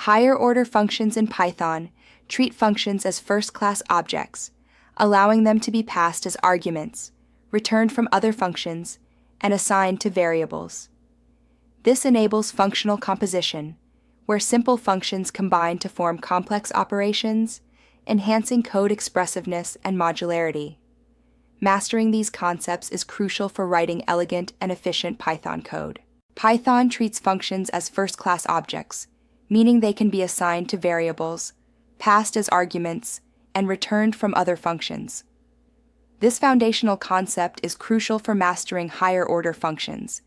Higher-order functions in Python treat functions as first-class objects, allowing them to be passed as arguments, returned from other functions, and assigned to variables. This enables functional composition, where simple functions combine to form complex operations, enhancing code expressiveness and modularity. Mastering these concepts is crucial for writing elegant and efficient Python code. Python treats functions as first-class objects, meaning they can be assigned to variables, passed as arguments, and returned from other functions. This foundational concept is crucial for mastering higher-order functions,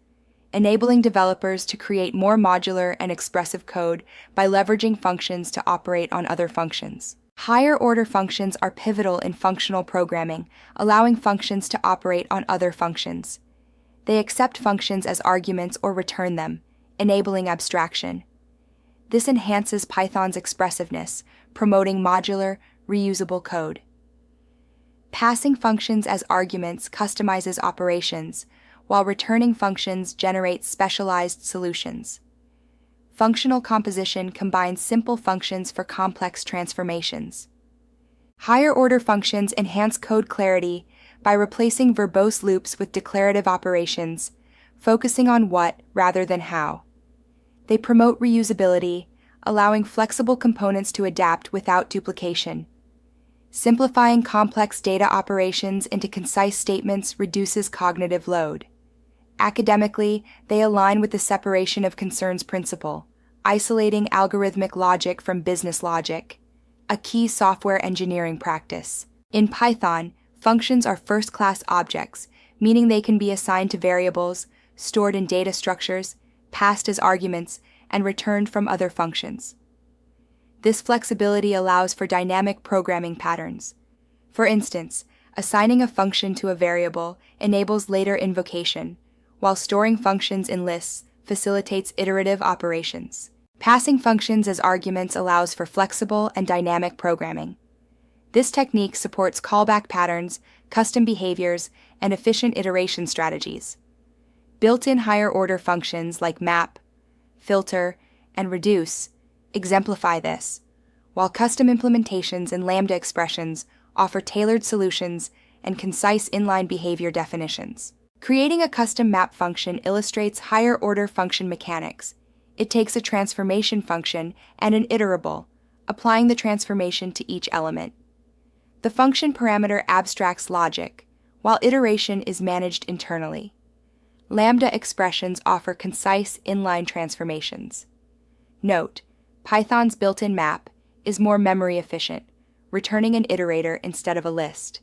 enabling developers to create more modular and expressive code by leveraging functions to operate on other functions. Higher-order functions are pivotal in functional programming, allowing functions to operate on other functions. They accept functions as arguments or return them, enabling abstraction. This enhances Python's expressiveness, promoting modular, reusable code. Passing functions as arguments customizes operations, while returning functions generates specialized solutions. Functional composition combines simple functions for complex transformations. Higher-order functions enhance code clarity by replacing verbose loops with declarative operations, focusing on what rather than how. They promote reusability, allowing flexible components to adapt without duplication. Simplifying complex data operations into concise statements reduces cognitive load. Academically, they align with the separation of concerns principle, isolating algorithmic logic from business logic, a key software engineering practice. In Python, functions are first-class objects, meaning they can be assigned to variables, stored in data structures, passed as arguments, and returned from other functions. This flexibility allows for dynamic programming patterns. For instance, assigning a function to a variable enables later invocation, while storing functions in lists facilitates iterative operations. Passing functions as arguments allows for flexible and dynamic programming. This technique supports callback patterns, custom behaviors, and efficient iteration strategies. Built-in higher-order functions like map, filter, and reduce exemplify this, while custom implementations and Lambda expressions offer tailored solutions and concise inline behavior definitions. Creating a custom map function illustrates higher-order function mechanics. It takes a transformation function and an iterable, applying the transformation to each element. The function parameter abstracts logic, while iteration is managed internally. Lambda expressions offer concise inline transformations. Note: Python's built-in map is more memory efficient, returning an iterator instead of a list.